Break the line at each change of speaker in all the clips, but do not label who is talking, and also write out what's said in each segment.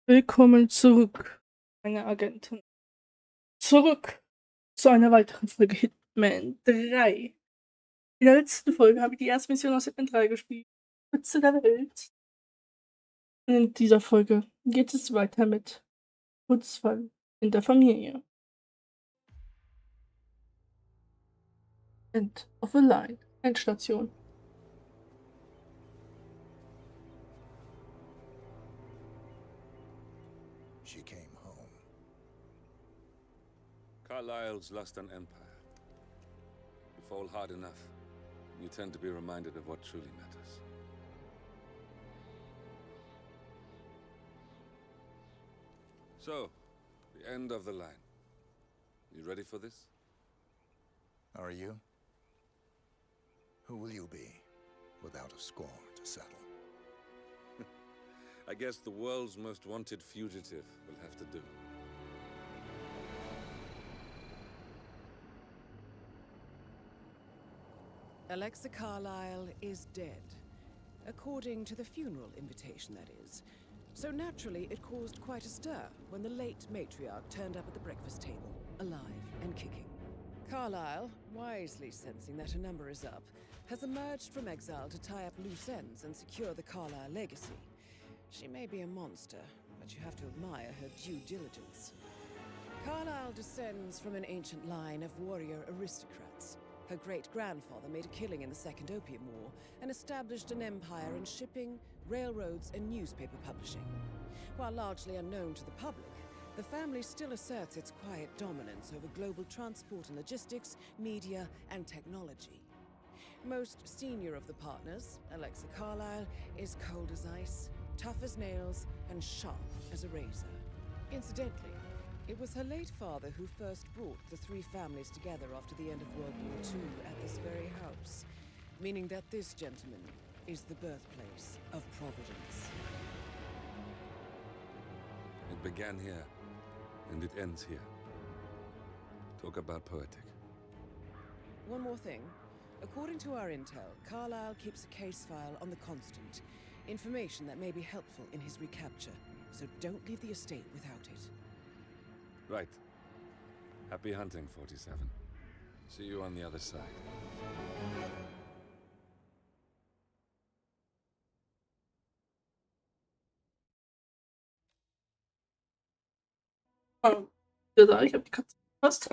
Willkommen zurück, meine Agentin. Zurück zu einer weiteren Folge Hitman 3. In der letzten Folge habe ich die erste Mission aus Hitman 3 gespielt. Spitze der Welt. In dieser Folge geht es weiter mit Todesfall in der Familie. End of a line. Endstation.
She came home.
Carlisle's lost an empire. You fall hard enough, you tend to be reminded of what truly matters. So, the end of the line. You ready for this?
Are you? Who will you be without a score to settle?
I guess the world's most wanted fugitive will have to do.
Alexa Carlisle is dead. According to the funeral invitation, that is. So naturally, it caused quite a stir when the late matriarch turned up at the breakfast table, alive and kicking. Carlisle, wisely sensing that her number is up, has emerged from exile to tie up loose ends and secure the Carlisle legacy. She may be a monster, but you have to admire her due diligence. Carlisle descends from an ancient line of warrior aristocrats. Her great-grandfather made a killing in the Second Opium War and established an empire in shipping, railroads, and newspaper publishing. While largely unknown to the public, the family still asserts its quiet dominance over global transport and logistics, media, and technology. Most senior of the partners, Alexa Carlisle, is cold as ice, tough as nails, and sharp as a razor. Incidentally, it was her late father who first brought the three families together after the end of World War II at this very house, meaning that this gentleman is the birthplace of Providence.
It began here, and it ends here. Talk about poetic.
One more thing. According to our intel, Carlisle keeps a case file on the Constant. Information that may be helpful in his recapture, so don't leave the estate without it.
Right. Happy hunting, 47. See you on the other side.
Da, ich habe die Katze gefasst.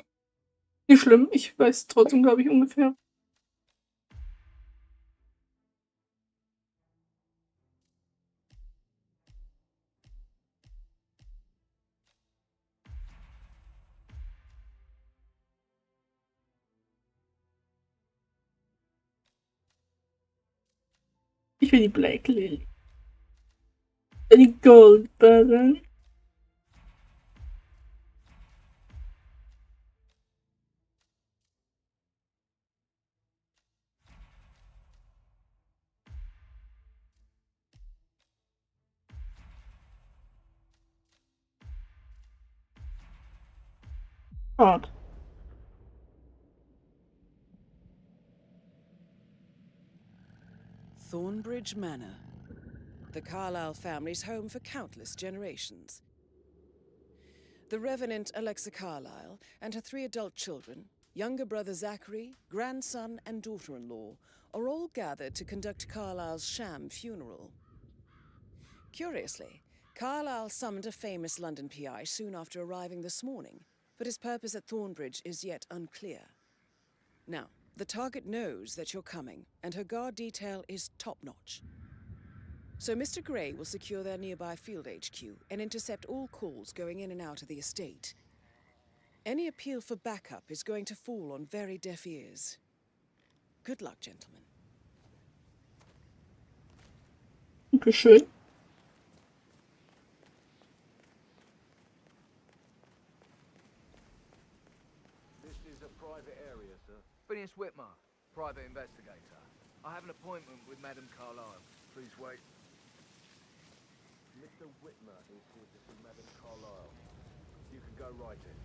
Nicht schlimm, ich weiß trotzdem, glaube ich, ungefähr. Ich will die Black Lily. Die Goldbarren. Hart.
Thornbridge Manor. The Carlisle family's home for countless generations. The Revenant Alexa Carlisle and her three adult children, younger brother Zachary, grandson, and daughter-in-law, are all gathered to conduct Carlisle's sham funeral. Curiously, Carlisle summoned a famous London PI soon after arriving this morning, but his purpose at Thornbridge is yet unclear. Now, the target knows that you're coming, and her guard detail is top-notch. So Mr. Gray will secure their nearby field HQ and intercept all calls going in and out of the estate. Any appeal for backup is going to fall on very deaf ears. Good luck, gentlemen.
Dankeschön.
This is a private area, sir. Phineas Whitmer, private investigator. I have an appointment with Madame Carlisle. Please wait. Mr. Whitmer is here to see Madame Carlisle. You can go right in.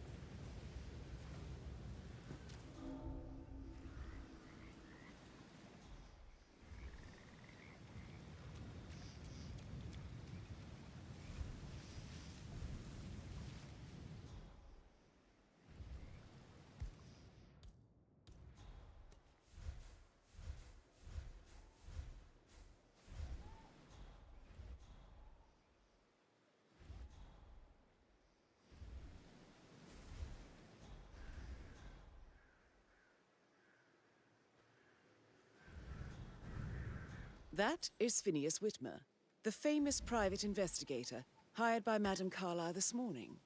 That is Phineas Whitmer, the famous private investigator hired by Madame Carlisle this morning.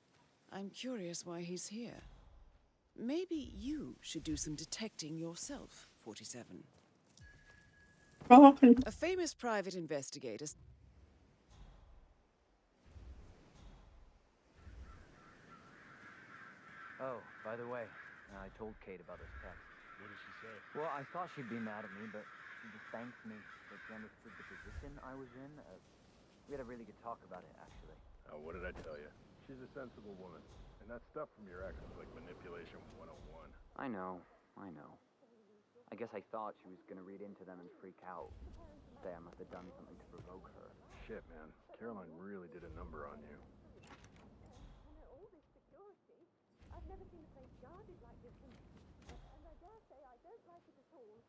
I'm curious why he's here. Maybe you should do some detecting yourself, 47.
Oh, okay.
A famous private investigator.
Oh, by the way, I told Kate about this text.
What did she say?
Well, I thought she'd be mad at me, but she just thanked me that she understood the position I was in. We had a really good talk about it, actually.
Oh, what did I tell you? She's a sensible woman. And that stuff from your ex was like manipulation 101.
I know. I guess I thought she was gonna read into them and freak out. Say I must have done something to provoke her.
Shit, man. Caroline really did a number on you.
Under all this security, I've never seen a place guarded like this, and I dare say I don't like it at all.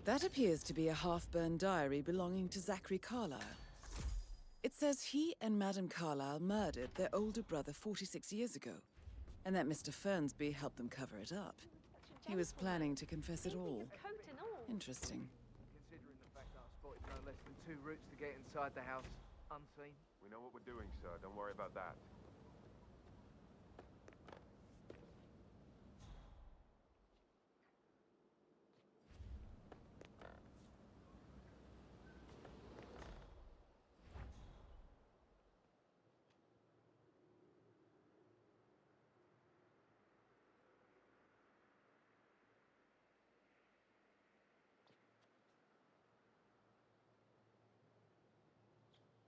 That appears to be a half-burned diary belonging to Zachary Carlisle. It says he and Madame Carlisle murdered their older brother 46 years ago, and that Mr. Fernsby helped them cover it up. He was planning to confess it all.
Coat and all.
Interesting.
Considering the fact that I spotted no less than 2 routes to get inside the house unseen.
We know what we're doing, sir. Don't worry about that.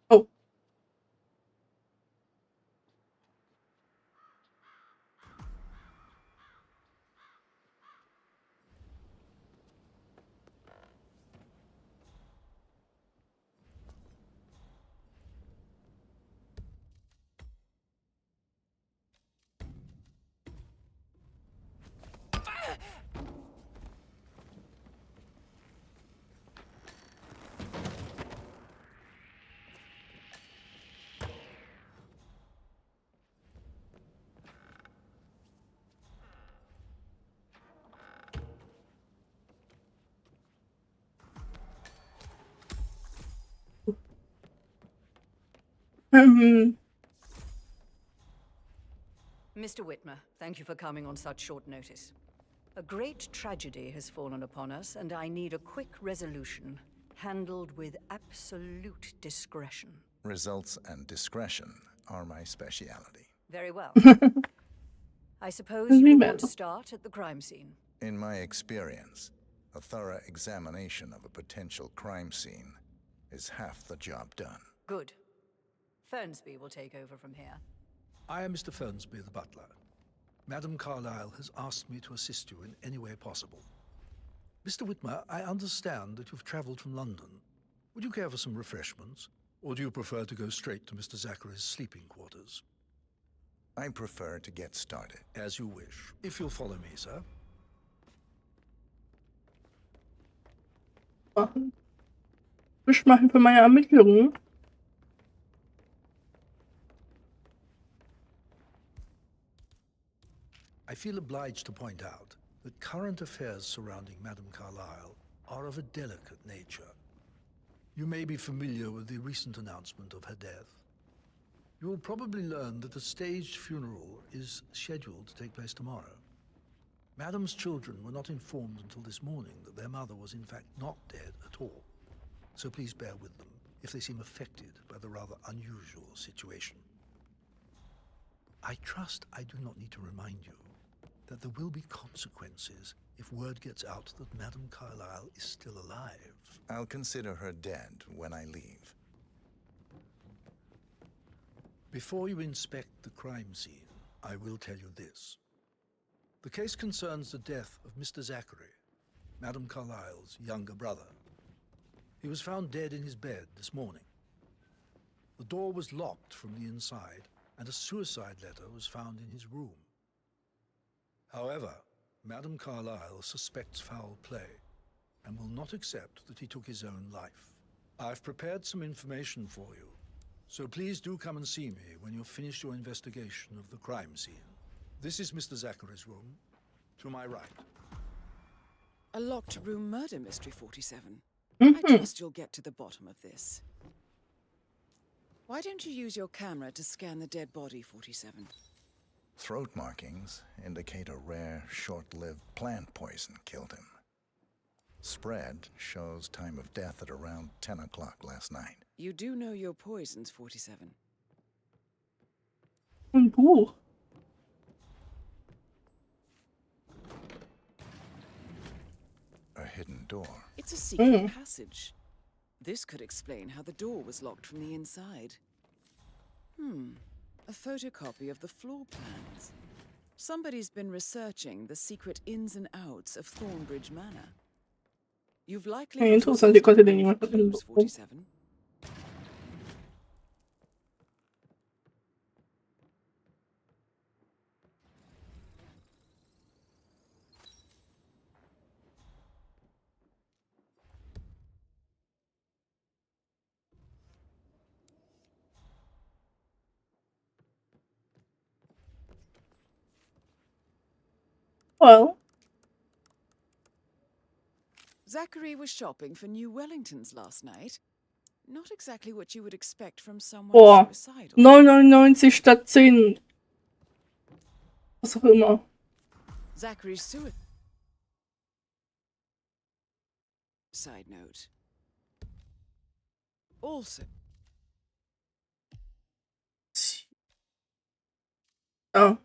Oh.
Mr. Whitmer, thank you for coming on such short notice. A great tragedy has fallen upon us, and I need a quick resolution, handled with absolute discretion.
Results and discretion are my speciality.
Very well. I suppose you want to start at the crime scene.
In my experience, a thorough examination of a potential crime scene is half the job done.
Good. Fernsby will take over from here.
I am Mr. Fernsby, the butler. Madame Carlisle has asked me to assist you in any way possible. Mr. Whitmer, I understand that you've travelled from London. Would you care for some refreshments? Or do you prefer to go straight to Mr. Zachary's sleeping quarters?
I prefer to get started.
As you wish. If you'll follow me, sir.
Ich mache für meine Ermittlungen.
I feel obliged to point out that current affairs surrounding Madame Carlisle are of a delicate nature. You may be familiar with the recent announcement of her death. You will probably learn that a staged funeral is scheduled to take place tomorrow. Madame's children were not informed until this morning that their mother was in fact not dead at all. So please bear with them if they seem affected by the rather unusual situation. I trust I do not need to remind you that there will be consequences if word gets out that Madame Carlisle is still alive.
I'll consider her dead when I leave.
Before you inspect the crime scene, I will tell you this. The case concerns the death of Mr. Zachary, Madame Carlisle's younger brother. He was found dead in his bed this morning. The door was locked from the inside, and a suicide letter was found in his room. However, Madame Carlisle suspects foul play and will not accept that he took his own life. I've prepared some information for you, So please do come and see me when you've finished your investigation of the crime scene. This is Mr. Zachary's room. To my right.
A locked room murder mystery, 47.
Mhm.
I trust you'll get to the bottom of this. Why don't you use your camera to scan the dead body, 47?
Throat markings indicate a rare, short-lived plant poison killed him. Spread shows time of death at around 10 o'clock last night.
You do know your poisons, 47.
Ein Buch.
A hidden door.
It's a secret passage. This could explain how the door was locked from the inside. A photocopy of the floor plans. Somebody's been researching the secret ins and outs of Thornbridge Manor. You've likely
Ja,
got
interessant, ich konnte den
yourself
niemand
clues, 47.
Well,
Zachary was shopping for new Wellingtons last night. Not exactly what you would expect from someone
boah.
suicidal.
9,99 statt 10. Was auch immer.
Zachary's suicide note. Also,
Ja.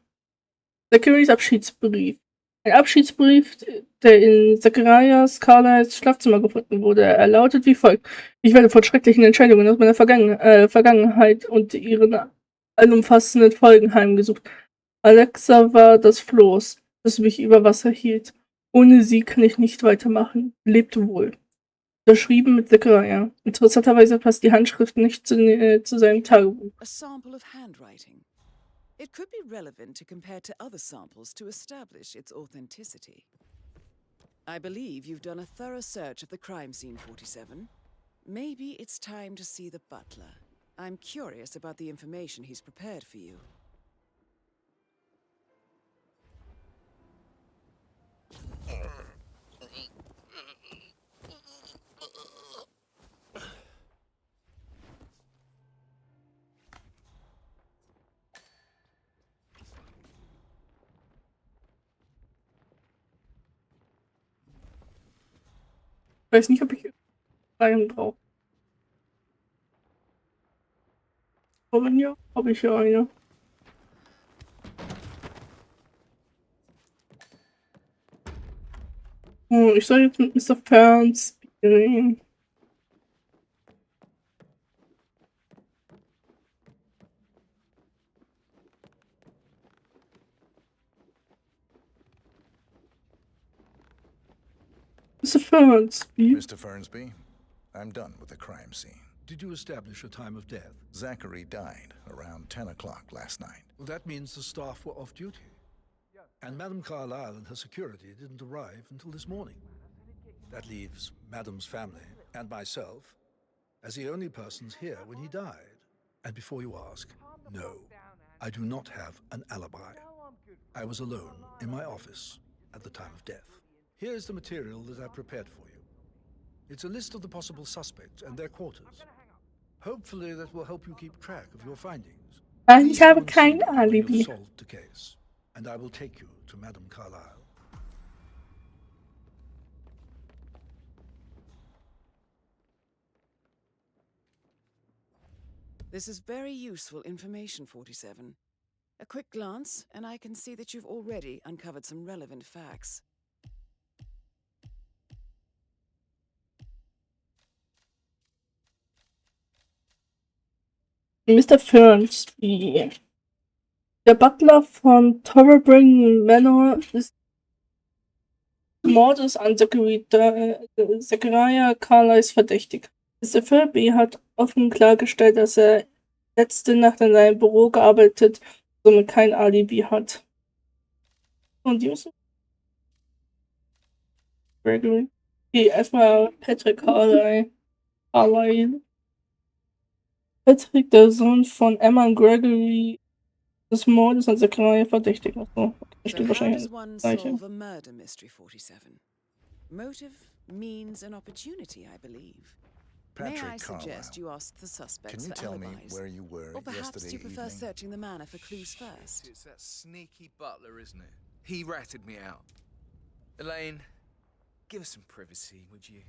Zacharys Abschiedsbrief. Ein Abschiedsbrief, der in Zacharias Carlisles Schlafzimmer gefunden wurde. Er lautet wie folgt: Ich werde von schrecklichen Entscheidungen aus meiner Vergangenheit und ihren allumfassenden Folgen heimgesucht. Alexa war das Floß, das mich über Wasser hielt. Ohne sie kann ich nicht weitermachen. Lebt wohl. Unterschrieben mit Zachariah. Interessanterweise passt die Handschrift nicht zu seinem Tagebuch.
a sample of handwriting. It could be relevant to compare to other samples to establish its authenticity. I believe you've done a thorough search of the crime scene, 47. Maybe it's time to see the butler. I'm curious about the information he's prepared for you.
Ich weiß nicht, ob ich einen brauche. Aber ja, habe ich ja eine. Oh, ich soll jetzt mit Mr. Fern spielen. Mr. Fernsby.
Mr. Fernsby, I'm done with the crime scene.
Did you establish a time of death?
Zachary died around 10 o'clock last night.
Well, that means the staff were off duty. And Madame Carlisle and her security didn't arrive until this morning. That leaves Madame's family and myself as the only persons here when he died. And before you ask, no, I do not have an alibi. I was alone in my office at the time of death. Here is the material that I prepared for you. It's a list of the possible suspects and their quarters. Hopefully that will help you keep track of your findings.
Ich habe kein Alibi.
You've solved the case, and I will take you to Madame Carlisle.
This is very useful information, 47. A quick glance, and I can see that you've already uncovered some relevant facts.
Mr. Fernsby. Der Butler von Thornbridge Manor ist Mordes an Zachariah Carlisle verdächtig. Mr. Fernsby hat offen klargestellt, dass er letzte Nacht in seinem Büro gearbeitet, somit kein Alibi hat. Und die müssen Gregory. Okay, erstmal Patrick Carlisle. Patrick, der Sohn von Emma und Gregory, des Mordes an Zachariah verdächtig. Achso, okay,
So
steht
how
wahrscheinlich
does one
das Gleiche.
solve a murder mystery, 47? Motive, means, and opportunity, I believe. May I
Patrick
suggest
Carlisle,
you ask the
can
suspects
you
for
tell me
alibis?
where you were
Or perhaps
yesterday
you prefer
evening?
searching the manor for clues first?
It's that sneaky butler, isn't it? He ratted me out. Elaine, give us some privacy, would you?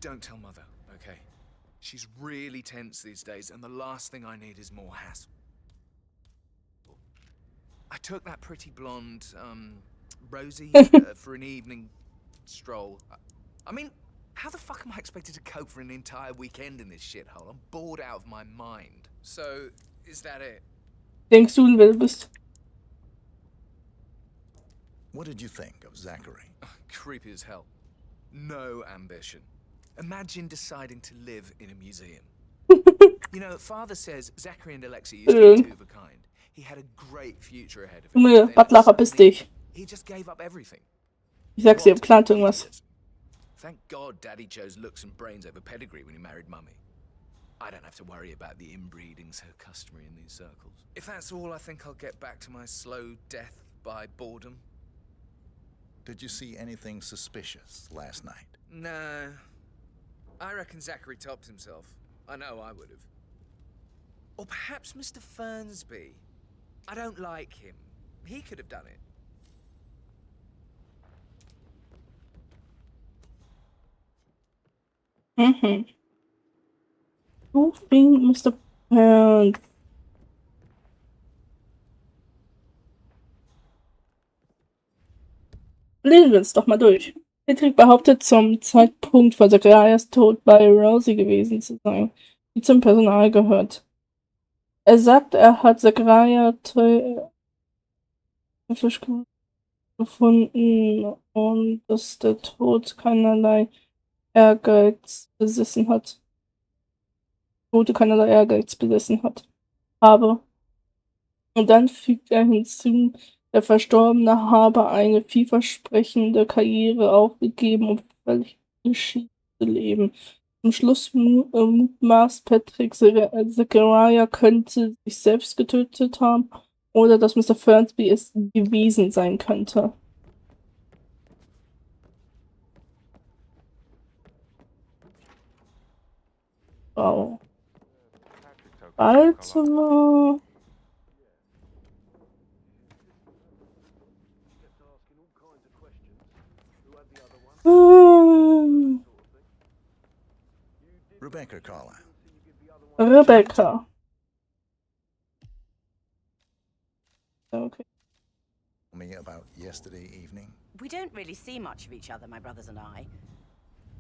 Don't tell Mother, okay? She's really tense these days, and the last thing I need is more hassle. I took that pretty blonde, Rosie, for an evening stroll. I mean, how the fuck am I expected to cope for an entire weekend in this shithole? I'm bored out of my mind. So, is that it?
Denkst du, wer du bist?
What did you think of Zachary?
Creepy as hell. No ambition. Imagine deciding to live in a museum. You know, Father says Zachary and Alexei used to be two of a kind. He had a great future ahead of him.
Junge,
Then
Butler, verpiss
suddenly,
dich.
he just gave up everything.
Ich sag's dir,
What
plant
an
irgendwas.
idiot. Thank God Daddy chose looks and brains over pedigree when he married Mummy. I don't have to worry about the inbreeding so customary in these circles. If that's all, I think I'll get back to my slow death by boredom.
Did you see anything suspicious last night?
No. I reckon Zachary topped himself. I know I would have. Or perhaps Mr. Fernsby. I don't like him. He could have done it.
Mhm. Du bin Mr. Pound. Lesen wir uns doch mal durch. Patrick behauptet, zum Zeitpunkt von Zacharias Tod bei Rosie gewesen zu sein, die zum Personal gehört. Er sagt, er hat Zachariah gefunden und dass der Tod keinerlei Ehrgeiz besessen hat. Habe. Und dann fügt er hinzu, der Verstorbene habe eine vielversprechende Karriere aufgegeben, um völlig entschieden zu leben. Zum Schluss mutmaßt Patrick, Zachariah könnte sich selbst getötet haben oder dass Mr. Fernsby es gewesen sein könnte. Wow. Baltimore.
Rebecca Carlisle.
Rebecca. Okay.
Tell me about yesterday evening.
We don't really see much of each other, my brothers and I.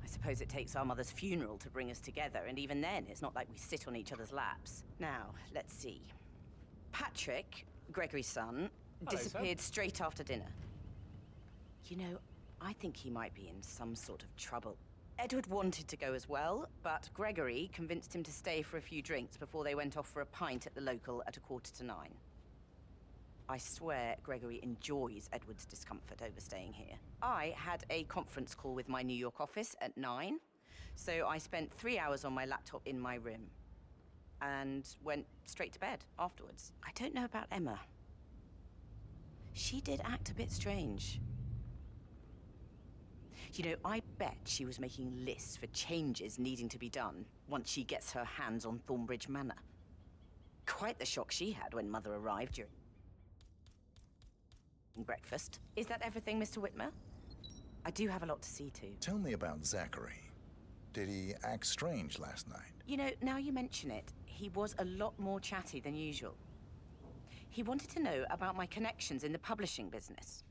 I suppose it takes our mother's funeral to bring us together, and even then, it's not like we sit on each other's laps. Now, let's see. Patrick, Gregory's son, disappeared straight after dinner. You know, I think he might be in some sort of trouble. Edward wanted to go as well, but Gregory convinced him to stay for a few drinks before they went off for a pint at the local at 9:15. I swear Gregory enjoys Edward's discomfort over staying here. I had a conference call with my New York office at 9, so I spent 3 hours on my laptop in my room and went straight to bed afterwards. I don't know about Emma. She did act a bit strange. You know, I bet she was making lists for changes needing to be done once she gets her hands on Thornbridge Manor. Quite the shock she had when Mother arrived during breakfast. Is that everything, Mr. Whitmer? I do have a lot to see to.
Tell me about Zachary. Did he act strange last night?
You know, now you mention it, he was a lot more chatty than usual. He wanted to know about my connections in the publishing business.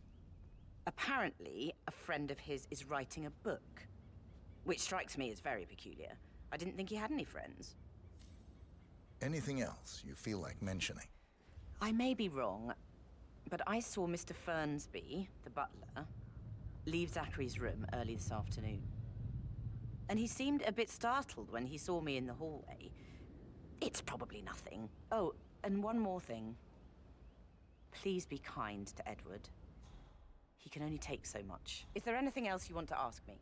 Apparently, a friend of his is writing a book, which strikes me as very peculiar. I didn't think he had any friends.
Anything else you feel like mentioning?
I may be wrong, but I saw Mr. Fernsby, the butler, leave Zachary's room early this afternoon. And he seemed a bit startled when he saw me in the hallway. It's probably nothing. Oh, and one more thing. Please be kind to Edward. He can only take so much. Is there anything else you want to ask me?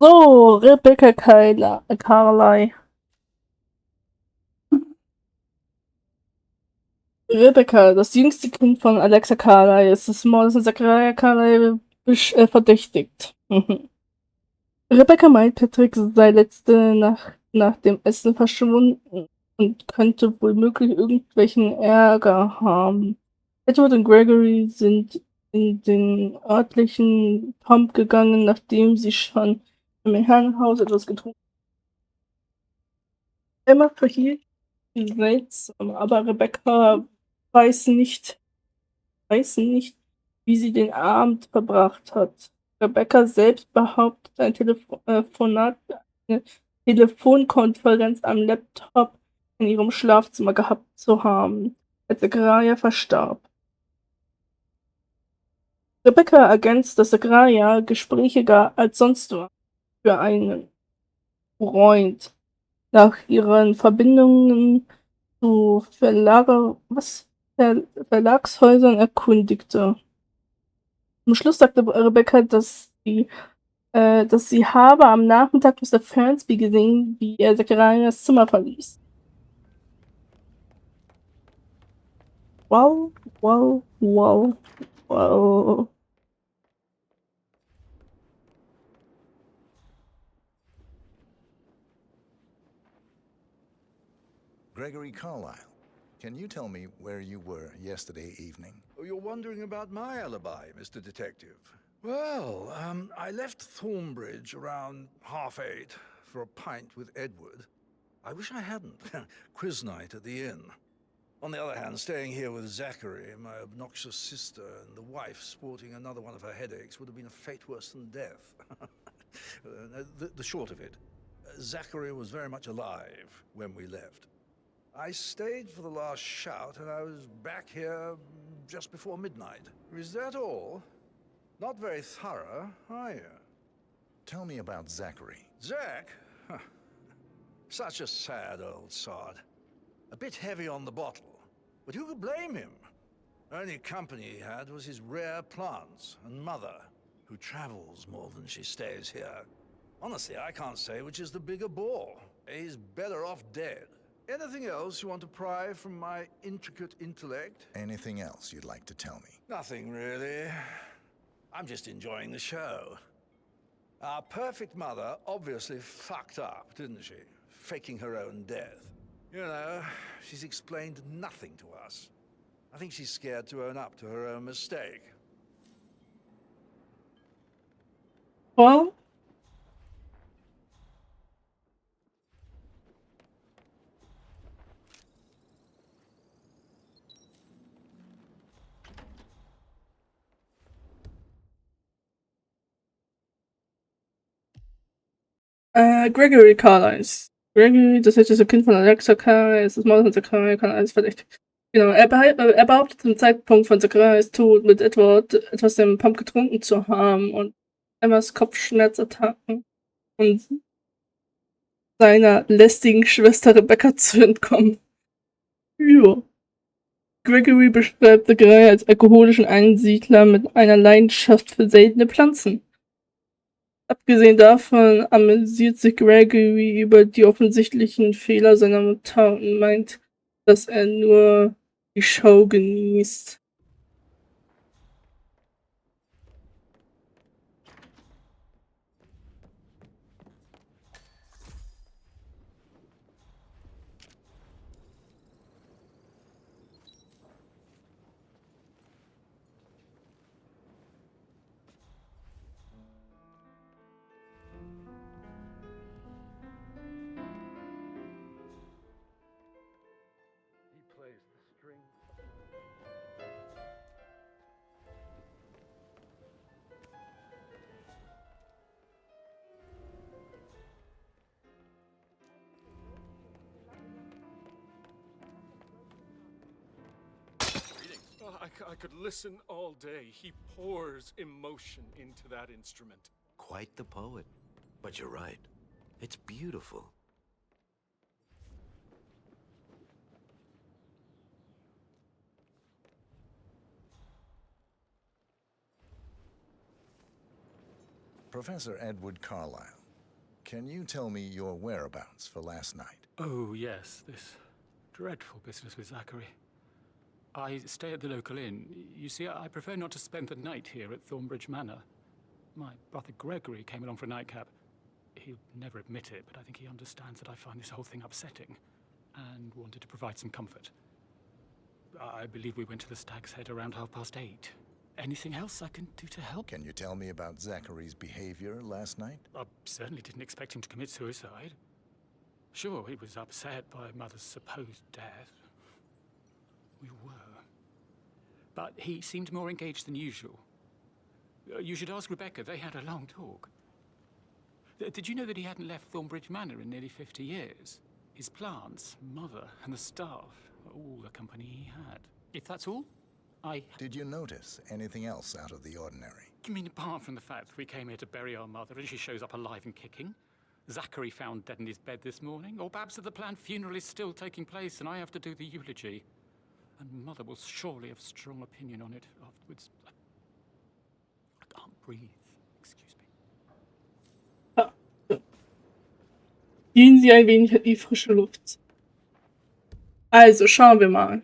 So, Rebecca Carlisle. Rebecca, das jüngste Kind von Alexa Carlisle, ist des Mordes an Zachariah Carlisle verdächtigt. Rebecca meint, Patrick sei letzte Nacht nach dem Essen verschwunden und könnte womöglich irgendwelchen Ärger haben. Edward und Gregory sind in den örtlichen Pub gegangen, nachdem sie schon im Herrenhaus etwas getrunken haben. Emma verhielt sich seltsam, aber Rebecca weiß nicht, wie sie den Abend verbracht hat. Rebecca selbst behauptet, eine eine Telefonkonferenz am Laptop in ihrem Schlafzimmer gehabt zu haben, als Zachariah verstarb. Rebecca ergänzt, dass Zachariah gesprächiger als sonst war für einen Freund. Nach ihren Verbindungen zu Verlagshäusern erkundigte. Zum Schluss sagte Rebecca, dass sie habe am Nachmittag Mr. Fernsby gesehen, wie er Zacharias Zimmer verließ. Wow, wow, wow, wow.
Gregory Carlisle, can you tell me where you were yesterday evening?
Oh, you're wondering about my alibi, Mr. Detective. Well, I left Thornbridge around 8:30 for a pint with Edward. I wish I hadn't. Quiz night at the inn. On the other hand, staying here with Zachary, my obnoxious sister, and the wife sporting another one of her headaches would have been a fate worse than death. The short of it, Zachary was very much alive when we left. I stayed for the last shout, and I was back here just before midnight. Is that all? Not very thorough, are you?
Tell me about Zachary.
Zach? Huh. Such a sad old sod. A bit heavy on the bottle, but who could blame him? Only company he had was his rare plants and mother, who travels more than she stays here. Honestly, I can't say which is the bigger bore. He's better off dead. Anything else you want to pry from my intricate intellect?
Anything else you'd like to tell me?
Nothing really. I'm just enjoying the show. Our perfect mother obviously fucked up, didn't she? Faking her own death. You know, she's explained nothing to us. I think she's scared to own up to her own mistake.
Well, Gregory Carlisle. Gregory, das älteste Kind von Alexa Carlisle, ist das Mord von Zachariah Carlisle verdächtigt. Genau, er behauptet zum Zeitpunkt von Zacharias Tod mit Edward etwas im Pump getrunken zu haben und Emmas Kopfschmerzattacken und seiner lästigen Schwester Rebecca zu entkommen. Ja. Gregory beschreibt Zachariah als alkoholischen Einsiedler mit einer Leidenschaft für seltene Pflanzen. Abgesehen davon amüsiert sich Gregory über die offensichtlichen Fehler seiner Mutter und meint, dass er nur die Show genießt.
I could listen all day. He pours emotion into that instrument.
Quite the poet. But you're right. It's beautiful.
Professor Edward Carlisle, Can you tell me your whereabouts for last night?
Oh, yes, this dreadful business with Zachary. I stay at the local inn. You see, I prefer not to spend the night here at Thornbridge Manor. My brother Gregory came along for a nightcap. He'll never admit it, but I think he understands that I find this whole thing upsetting and wanted to provide some comfort. I believe we went to the Stag's Head around 8:30. Anything else I can do to help?
Can you tell me about Zachary's behavior last night?
I certainly didn't expect him to commit suicide. Sure, he was upset by Mother's supposed death. We were. But he seemed more engaged than usual. You should ask Rebecca. They had a long talk. Did you know that he hadn't left Thornbridge Manor in nearly 50 years? His plants, Mother, and the staff, all the company he had. If that's all,
Did you notice anything else out of the ordinary?
You mean apart from the fact that we came here to bury our mother and she shows up alive and kicking? Zachary found dead in his bed this morning? Or perhaps that the planned funeral is still taking place and I have to do the eulogy? And Mother will surely have strong opinion on it afterwards. I can't breathe. Excuse me.
Gehen Sie ein wenig an die frische Luft. Also, schauen wir mal.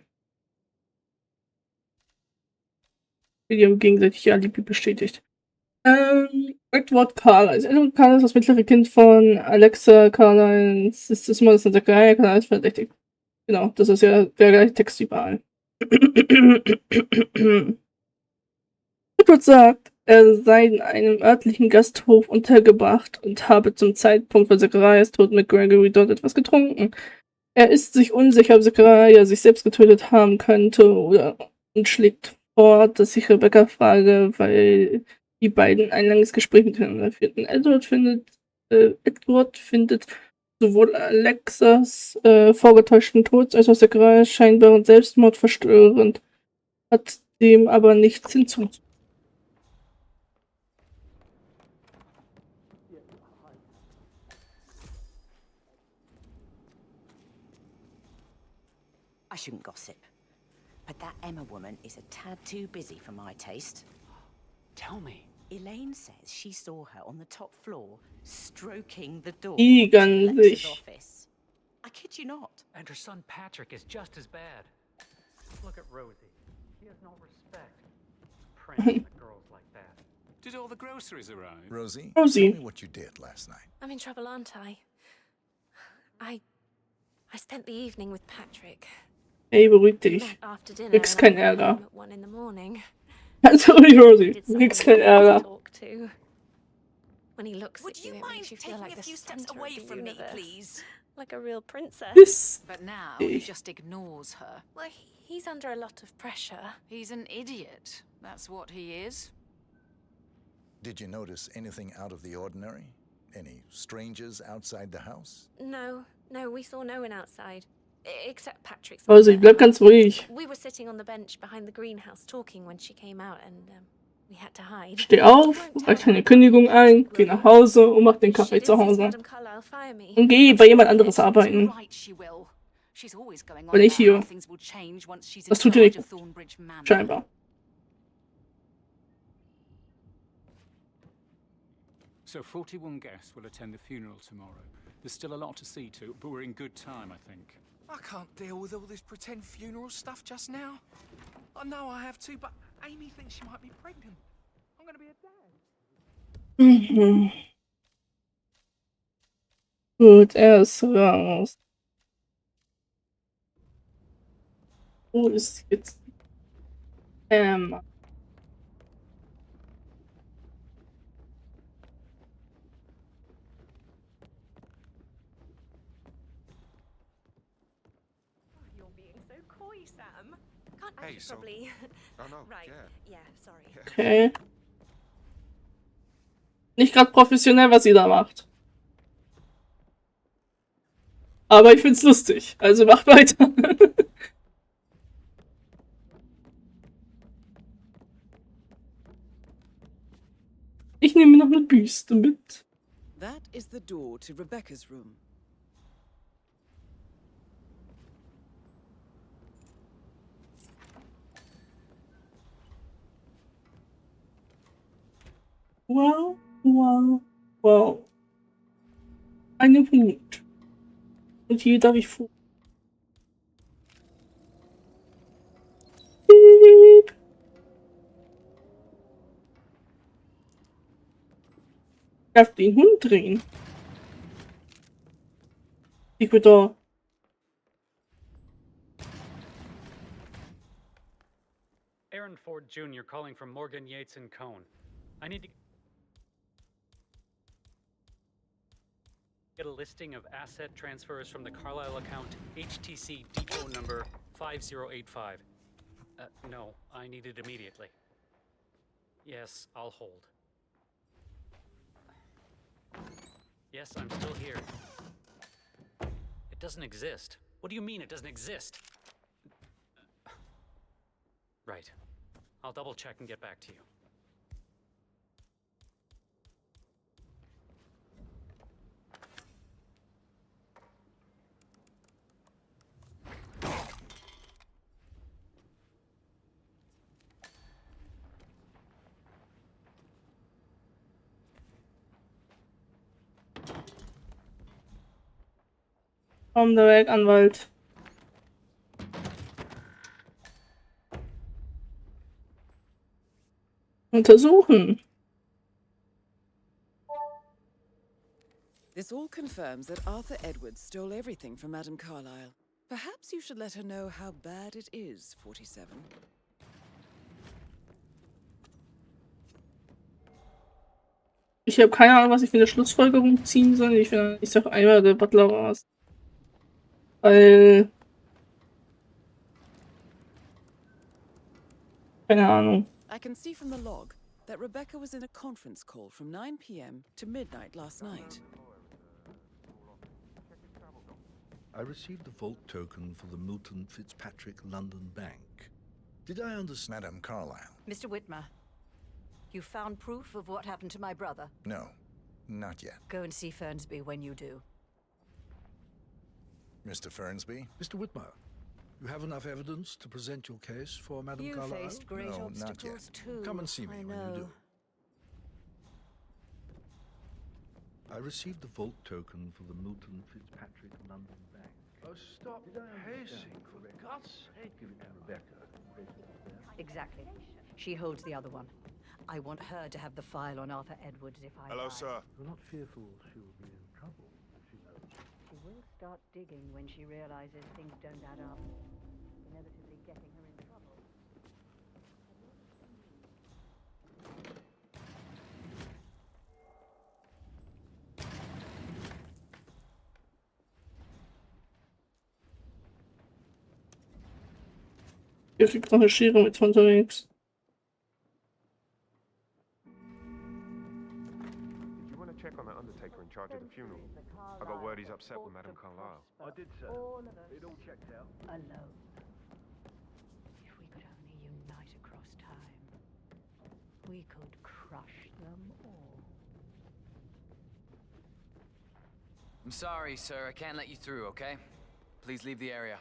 Die haben gegenseitig ihr Alibi bestätigt. Edward Carlisle. Edward Carlisle ist das mittlere Kind von Alexa Carlisle. Das ist das Mal, das in Zachariah Carlisle ist verdächtigt. Genau, das ist ja der gleiche Text überall. Edward sagt, er sei in einem örtlichen Gasthof untergebracht und habe zum Zeitpunkt von Zacharias Tod mit Gregory dort etwas getrunken. Er ist sich unsicher, ob Zachariah sich selbst getötet haben könnte und schlägt vor, dass ich Rebecca frage, weil die beiden ein langes Gespräch miteinander führten. Edward findet sowohl Alexas vorgetäuschten Tod als auch Zacharias scheinbaren Selbstmord verstörend, hat dem aber nichts hinzuzufügen.
I shouldn't gossip, but that Emma woman is a tad too busy for my taste.
Tell me.
Elaine says she saw her on the top floor, stroking the door
Igen
to Alexa's
sich.
office. I kid you not.
And her son Patrick is just as bad. Look at Rosie. She has no respect. Preying on girls like that.
Did all the groceries arrive?
Rosie,
Rosie.
tell me what you did last night.
I'm in trouble, aren't I? I spent the evening with Patrick.
Hey, beruhig
We
dich.
met after dinner
Kriegst
and I
keinen
got
Ärger.
home at 1 in the morning.
Sorry, Rosie.
Needed
Du
someone
kriegst keinen
to
Ärger.
talk to. When he looks
Would
at you,
you
it
mind
makes you feel
taking
like
a
the
few steps
center
away
of the
from me,
universe.
please?
Like a real princess.
This.
But now he just ignores her.
Well, he's under a lot of pressure.
He's an idiot. That's what he is.
Did you notice anything out of the ordinary? Any strangers outside the house?
No, we saw no one outside. Except Patrick's
Rosie,
mother.
bleib ganz ruhig.
We were sitting on the bench behind the greenhouse talking when she came out and we had to hide.
Steh auf, reich deine Kündigung ein, geh nach Hause und mach den
She
Kaffee
did
zu
insist
Hause.
Madame Carlisle fire me.
Und geh bei jemand anderes arbeiten.
Right, she will. She's always going on
Aber nicht
about
hier.
how things will change once she's in
Das tut dir
charge
nicht
of
gut.
Thornbridge Manor.
Scheinbar.
So 41 guests will attend the funeral tomorrow. There's still a lot to see to, but we're in good time, I think.
I can't deal with all this pretend funeral stuff just now. I know I have to, but Amy thinks she might be pregnant. I'm gonna be a dad.
Mhm. Gut, er ist raus. Wo ist jetzt Emma?
You're being so coy, Sam. Can't I
Hey,
should
so-
probably...
Oh no,
Right,
yeah.
yeah, sorry.
Okay. Nicht gerade professionell, was sie da macht. Aber ich find's lustig. Also macht weiter. Ich nehme noch eine Büste mit.
That is the door to Rebecca's room.
Wow, wow, wow. Und hier darf ich vor. Ich darf den Hund drehen. Ich bin da.
Aaron Ford Jr. calling from Morgan Yates and Cone. I need to get a listing of asset transfers from the Carlisle account HTC depot number 5085. No, I need it immediately. Yes, I'll hold. Yes, I'm still here. It doesn't exist. What do you mean it doesn't exist? Right. I'll double check and get back to you.
Komm da weg, Anwalt. Untersuchen.
This all confirms that Arthur Edwards stole everything from Madame Carlisle. Perhaps you should let her know how bad it is, 47.
Ich habe keine Ahnung, was ich für eine Schlussfolgerung ziehen soll. Ich sag einmal, der Butler war's. Weil. Keine Ahnung.
I can see from the log that Rebecca was in a conference call from 9 p.m. to midnight last night.
I received the vault token for the Milton Fitzpatrick London Bank. Did I understand?
Madame Carlisle.
Mr. Whitmer, you found proof of what happened to my brother?
No, not yet.
Go and see Fernsby when you do.
Mr. Fernsby?
Mr. Whitmer, you have enough evidence to present your case for Madame
You
Carlisle?
faced great
No, not
obstacles
yet.
too.
Come and see me
I
when
know.
you do. I received the vault token for the Milton Fitzpatrick London Bank.
Oh, stop pacing, for God's sake.
Give it to Rebecca.
Exactly. She holds the other one. I want her to have the file on Arthur Edwards if I
Hello,
die.
sir.
You're not fearful she will be in trouble, she knows.
She will start digging when she realizes things don't add up, inevitably getting her in trouble.
Hier kriegt noch eine Schere mit unterwegs.
Did you want to check on that undertaker in charge of the funeral? I got word he's upset with Madame Carlisle.
I did, sir.
All of us
It all checked out.
alone. If we could only unite across time, we could crush them all.
I'm sorry, sir. I can't let you through, okay? Please leave the area.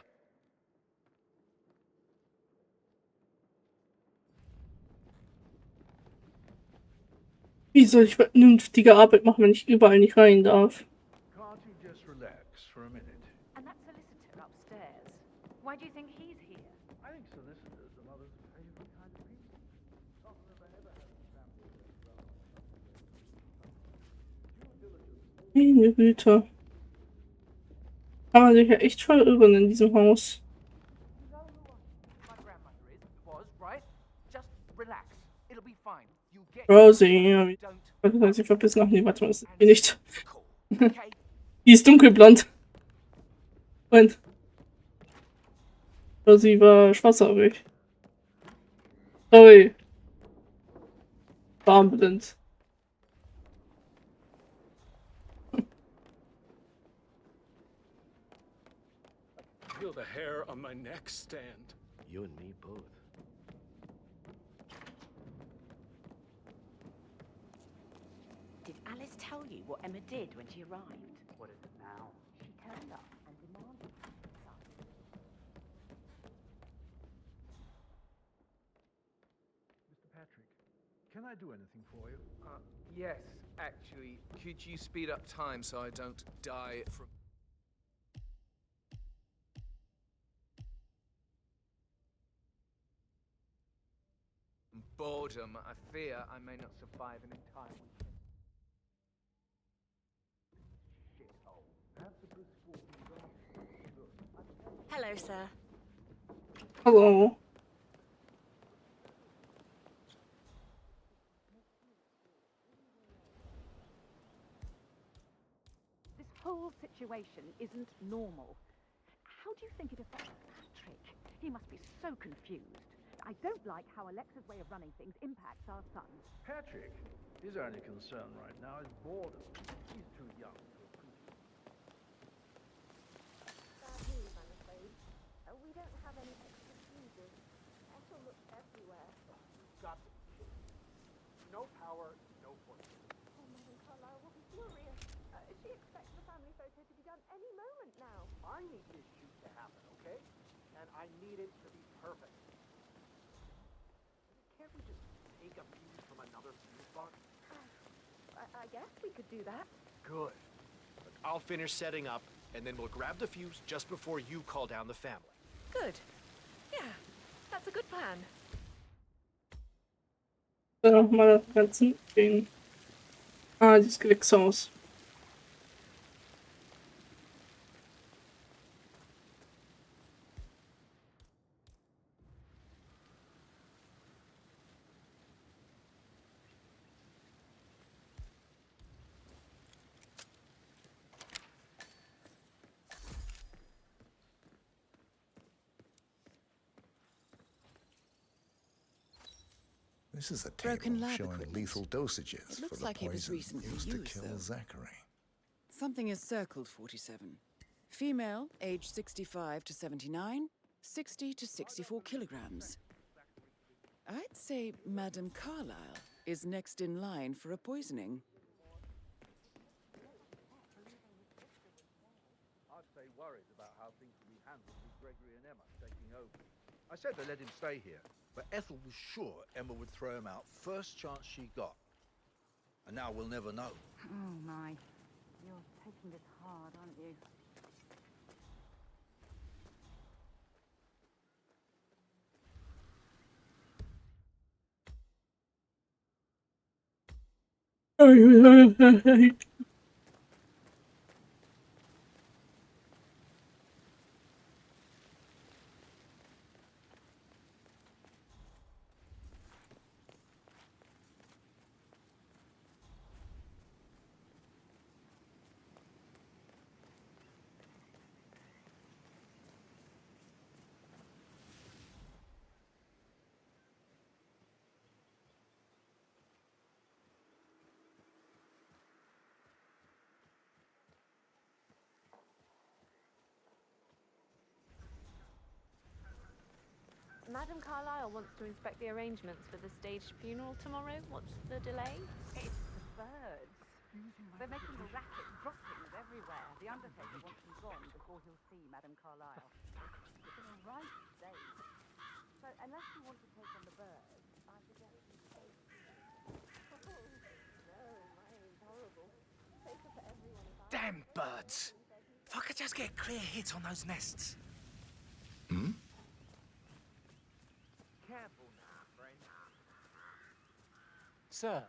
Wie soll ich vernünftige Arbeit machen, wenn ich überall nicht rein darf?
Can't you just relax for a minute?
And that solicitor upstairs. Why do you think he's here?
I think solicitors are not as favorite kind of people. Not that I ever had a family
Meine Güte. Kann man sich ja echt verirren in diesem Haus.
My grandmother was, right? Just relax. It'll be fine. You get
Rosie, ja, wie soll sie verbissen? Ach nee, warte mal, das ist die nicht. Die ist dunkelblond. Und Rosie war schwarzhaarig. Sorry. Farbenblind.
Feel the hair on my neck stand.
You and me both.
Did Alice tell you what Emma did when she arrived?
What is it now?
She turned up and demanded something.
Mr. Patrick, can I do anything for you?
Yes, actually. Could you speed up time so I don't die from... boredom, I fear I may not survive an entire weekend.
Hello, sir.
Hello.
This whole situation isn't normal. How do you think it affects Patrick? He must be so confused. I don't like how Alexa's way of running things impacts our son.
Patrick, his only concern right now is boredom. He's too young to appreciate.
Bad news, I'm afraid. We don't have any extra fuses. Ethel looks everywhere.
Got this. No power, no point.
Oh, Madam Carlisle will be furious. She expects the family photo to be done any moment now.
I need this shoot to happen, okay? And I need it to be perfect. Can't we just take a fuse from another fuse box?
I guess we could do that.
Good. Look, I'll finish setting up, and then we'll grab the fuse just before you call down the family.
Good. Yeah, that's a good plan.
Mal das Ganze gehen. Ah, dieses Gewächshaus.
This is a
Broken
table
lab
showing
equipment.
lethal dosages
It
for
looks
the
like it was
poison
recently
used to
used,
kill
though.
Zachary.
Something is circled 47. Female, age 65 to 79, 60 to 64 kilograms. I'd say Madame Carlisle is next in line for a poisoning.
I'd stay worried about how things will be handled with Gregory and Emma taking over. I said to let him stay here, but Ethel was sure Emma would throw him out first chance she got. And now we'll never know.
Oh my. You're taking this hard, aren't you?
Madam Carlisle wants to inspect the arrangements for the staged funeral tomorrow. What's the delay?
It's the birds. They're making a racket, droppings everywhere. The undertaker wants them gone before he'll see Madame Carlisle. It's in a right state. So unless you want to take on the birds, I suggest you take...
Oh, no, mine's horrible. Safer for everyone if I...
Damn birds! If I could just get a clear hit on those nests.
Hmm?
Careful now, friend. Sir.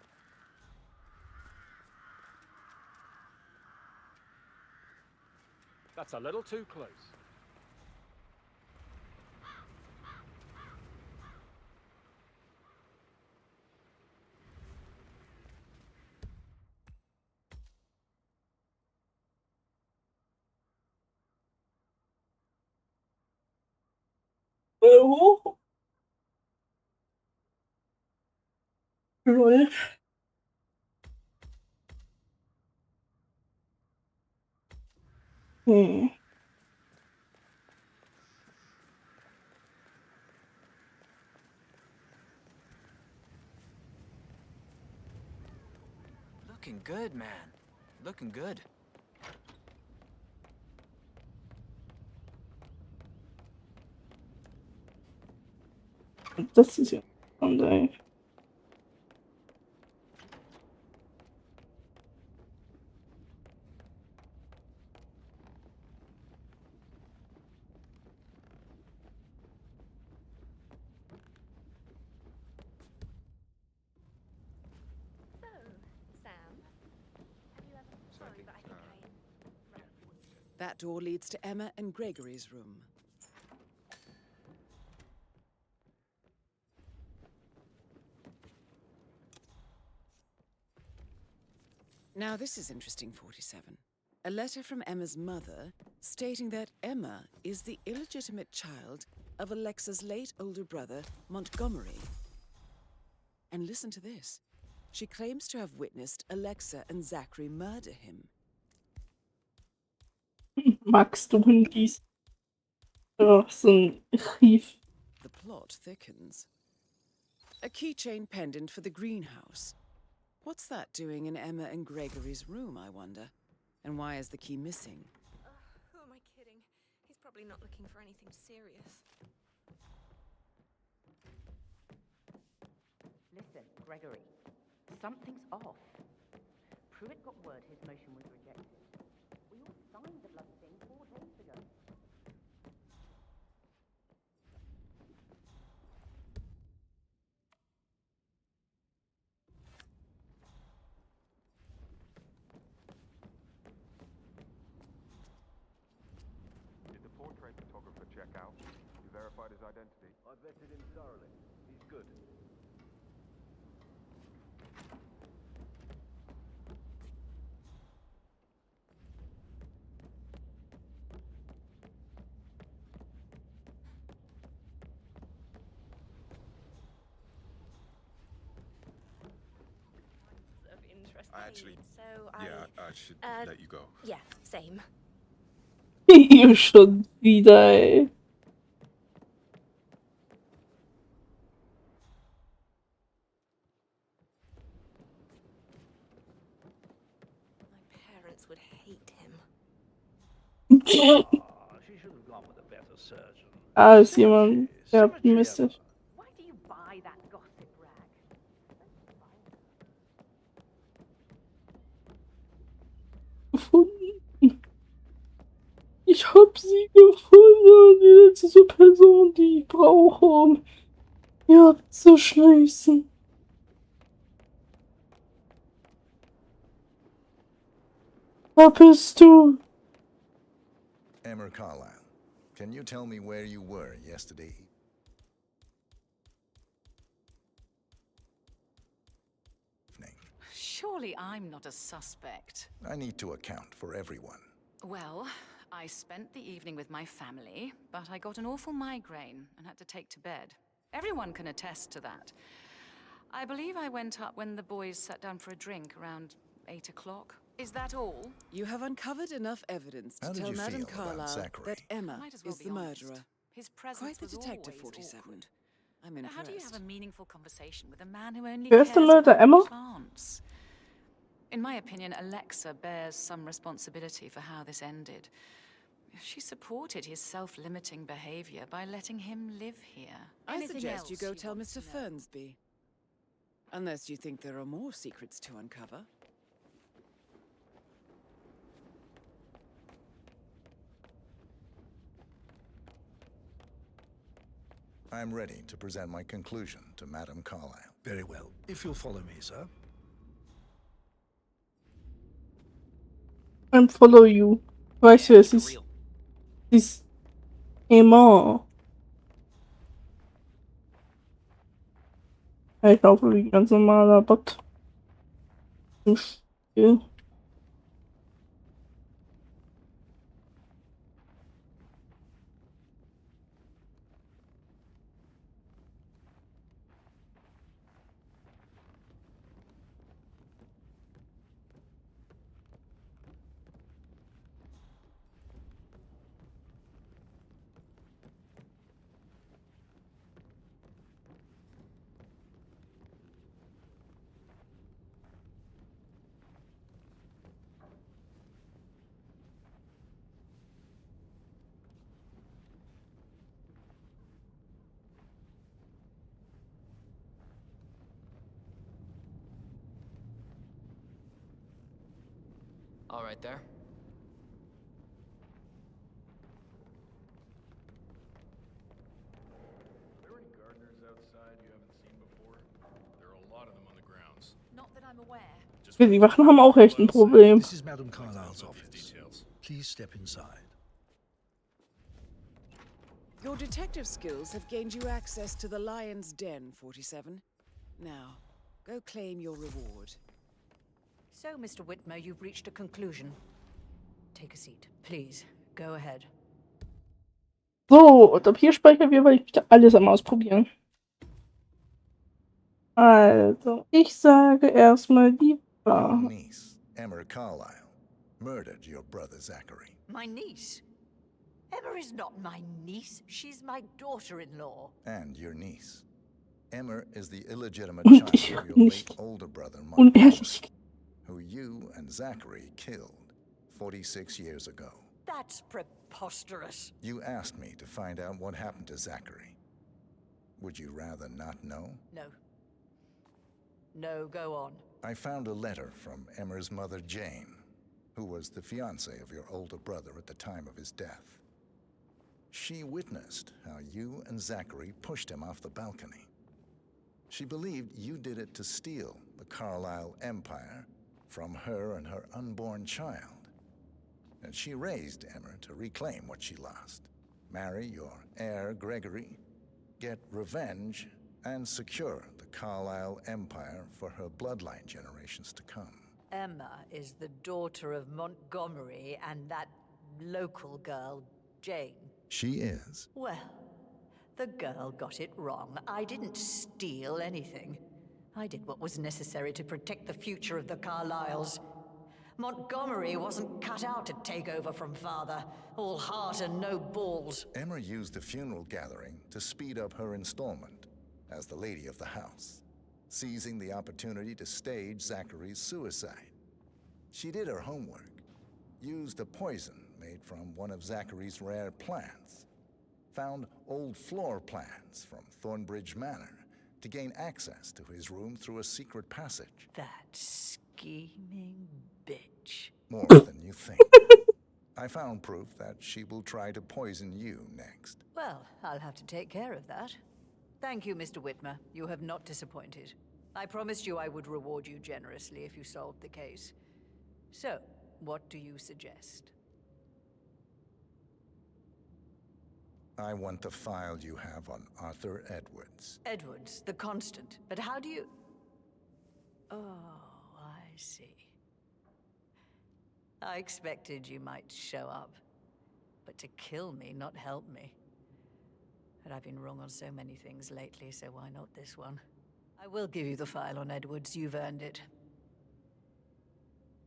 That's a little too close.
Oh. Lol. Hm.
Looking good, man. Looking good.
Das ist ja spannend, ey.
That door leads to Emma and Gregory's room. Now this is interesting, 47. A letter from Emma's mother stating that Emma is the illegitimate child of Alexa's late older brother, Montgomery. And listen to this. She claims to have witnessed Alexa and Zachary murder him.
Magst du Hundis? Ja, so ein Rief.
The plot thickens. A keychain pendant for the greenhouse. What's that doing in Emma and Gregory's room, I wonder? And why is the key missing?
Who am I kidding? He's probably not looking for anything serious.
Listen, Gregory, something's off. Pruitt got word his motion was rejected. We all signed the bloody thing 4 days ago.
Did the portrait photographer check out? You verified his identity? I vetted him thoroughly. He's good.
Actually,
So
I should let you go.
Yeah, same.
Ihr schon wieder, ey.
My parents would hate him.
She should have gone with a better surgeon.
Ah, ist jemand, der optimistisch.
Why do you buy that gossip rag?
Gefunden. Ich hab sie gefunden. Die letzte Person, die ich brauche, um hier abzuschließen. Wer bist du?
Emma Carlisle, can you tell me where you were yesterday?
Surely I'm not a suspect.
I need to account for everyone.
Well, I spent the evening with my family, but I got an awful migraine and had to take to bed. Everyone can attest to that. I believe I went up when the boys sat down for a drink around 8 o'clock. Is that all?
You have uncovered enough evidence to
How did
tell
you
Madame
feel about
Carlisle
Zachary?
that Emma
Might as well
is
be
the
honest.
murderer.
His presence
Quite the
was
detective,
always
47.
awkward.
I'm
Now, how do you
impressed.
have a meaningful conversation with a man who only
Wer
cares
ist der Mörder,
about
Emma?
plants? In my opinion, Alexa bears some responsibility for how this ended. She supported his self-limiting behavior by letting him live here.
I
Anything
suggest you
else
go tell
want
Mr.
to know?
Fernsby. Unless you think there are more secrets to uncover.
I'm ready to present my conclusion to Madame Carlisle.
Very well. If you'll follow me, sir.
I'm follow you. Weißt du, es ist. Ist Emma. Ja, ich laufe wie ein ganz normaler Bot. Im Spiel.
All right there.
Are there any gardeners outside you haven't seen before? There are a lot of them on the grounds.
Not that I'm aware.
Die Wachen haben auch echt ein Problem.
This is Madame Carlisle's office. Please step inside.
Your detective skills have gained you access to the Lion's Den, 47. Now, go claim your reward.
So, Mr. Whitmer, you've reached a conclusion. Take a seat, please. Go ahead.
So, und ab hier speichern wir, weil ich möchte alles einmal ausprobieren. Also, ich sage erstmal die Wahrheit.
Niece, Emma Carlisle, murdered your brother Zachary.
My niece? Emma is not my niece. She's my daughter-in-law.
And your niece. Emma is the illegitimate child of your late older brother, Montgomery, who you and Zachary killed 46 years ago.
That's preposterous.
You asked me to find out what happened to Zachary. Would you rather not know?
No. No, go on.
I found a letter from Emma's mother, Jane, who was the fiancée of your older brother at the time of his death. She witnessed how you and Zachary pushed him off the balcony. She believed you did it to steal the Carlisle empire from her and her unborn child. And she raised Emma to reclaim what she lost, marry your heir Gregory, get revenge, and secure the Carlisle empire for her bloodline generations to come.
Emma is the daughter of Montgomery and that local girl, Jane.
She is.
Well, the girl got it wrong. I didn't steal anything. I did what was necessary to protect the future of the Carlisles. Montgomery wasn't cut out to take over from father, all heart and no balls.
Emma used the funeral gathering to speed up her installment as the lady of the house, seizing the opportunity to stage Zachary's suicide. She did her homework, used a poison made from one of Zachary's rare plants, found old floor plans from Thornbridge Manor to gain access to his room through a secret passage.
That scheming bitch.
More than you think. I found proof that she will try to poison you next.
Well, I'll have to take care of that. Thank you, Mr. Whitmer. You have not disappointed. I promised you I would reward you generously if you solved the case. So, what do you suggest?
I want the file you have on Arthur Edwards.
Edwards, the constant. But how do you... Oh, I see. I expected you might show up. But to kill me, not help me. But I've been wrong on so many things lately, so why not this one? I will give you the file on Edwards. You've earned it.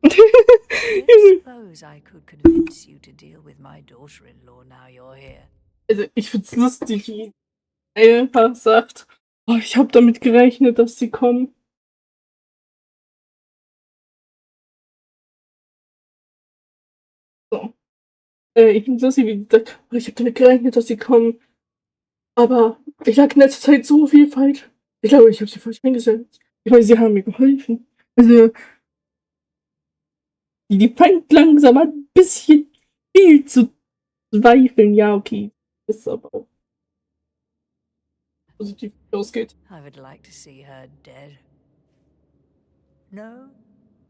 I suppose I could convince you to deal with my daughter-in-law now you're here.
Also, ich find's lustig, wie er einfach sagt, oh, ich habe damit gerechnet, dass sie kommen. So. Ich find's lustig, wie sie sagt, oh, ich habe damit gerechnet, dass sie kommen. Aber ich lag in letzter Zeit so viel falsch. Ich glaube, ich habe sie falsch eingesetzt. Ich meine, sie haben mir geholfen. Also, die fängt langsam ein bisschen viel zu zweifeln. Ja, okay. Das ist aber auch positiv losgeht.
I would like to see her dead. No?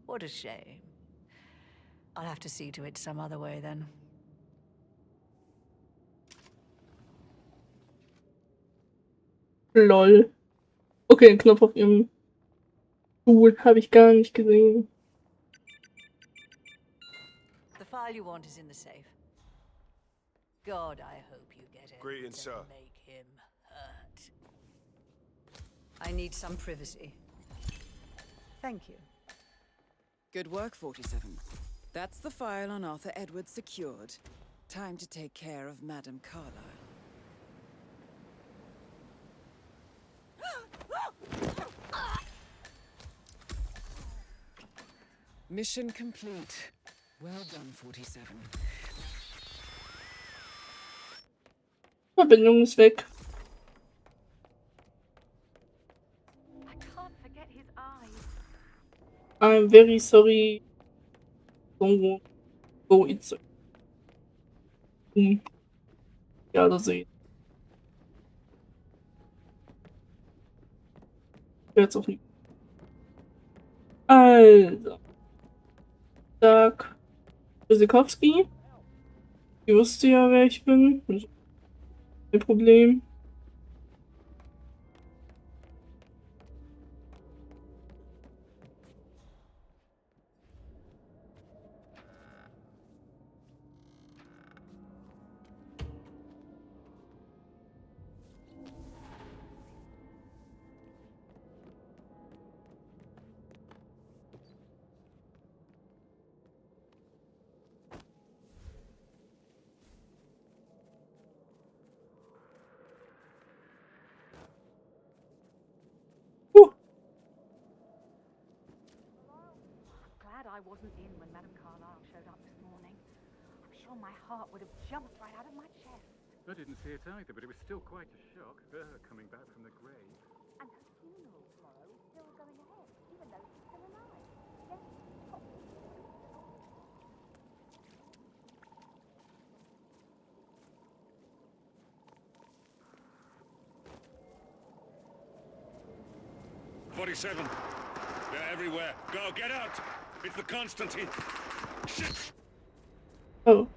What a shame. I'll have to see to it some other way then.
Lol. Okay, den Knopf auf ihrem Stuhl habe ich gar nicht gesehen.
The file you want is in the safe. God, I hope you get it.
Greetings, sir.
Make him hurt. I need some privacy. Thank you.
Good work, 47. That's the file on Arthur Edwards secured. Time to take care of Madame Carlisle. Mission complete. Well done, 47.
Verbindung ist weg.
I can't forget his eyes.
I'm very sorry. So it's... Ja, das sehe ich. Jetzt auch nicht. Also. Tag. Zysikowski. Die wusste ja, wer ich bin. Kein Problem.
Glad I wasn't in when Madame Carlisle showed up this morning. I'm sure my heart would have jumped right out of my chest.
I didn't see it either, but it was still quite a shock, her coming back from the grave.
And her funeral tomorrow is still going ahead, even though she's still alive. Yes, top secret.
47. They're everywhere. Go, get out! It's the Constantine. Shit!
Oh.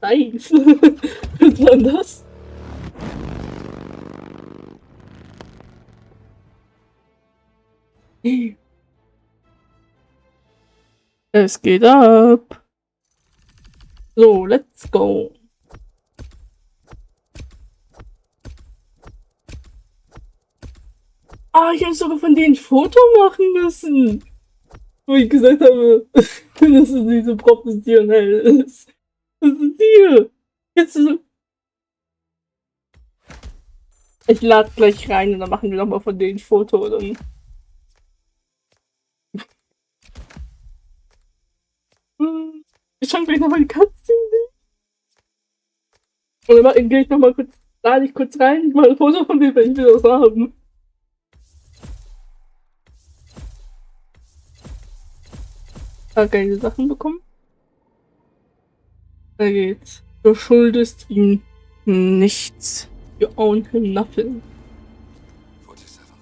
Nice. Was war das? Es geht ab. So, let's go. Ah, ich hätte sogar von denen ein Foto machen müssen. Wo ich gesagt habe, dass es diese professionell ist. Was ist hier? Jetzt so. Ich lade gleich rein und dann machen wir nochmal von denen ein Foto. Dann. Ich schaue gleich nochmal die Cutscene. Oder gehe ich nochmal kurz, lade ich kurz rein, ich mache ein Foto von denen, wenn ich will das haben. Geile Sachen bekommen. Da geht's. Du schuldest ihm nichts. You own him nothing.
47.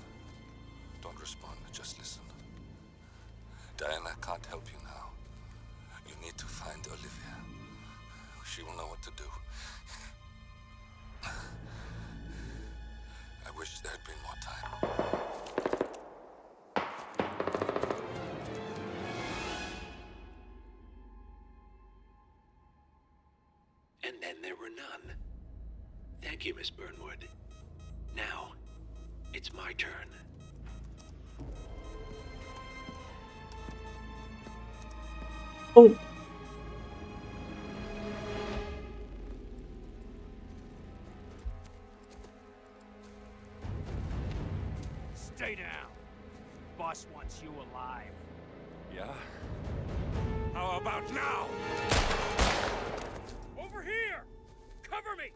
Don't respond, just listen. Diana can't help you now. You need to find Olivia. She will know what to do. I wish there had been more time.
And then there were none. Thank you, Miss Burnwood. Now, it's my turn.
Oh.
Stay down. Boss wants you alive.
Yeah? How about now?
Over here! Cover me!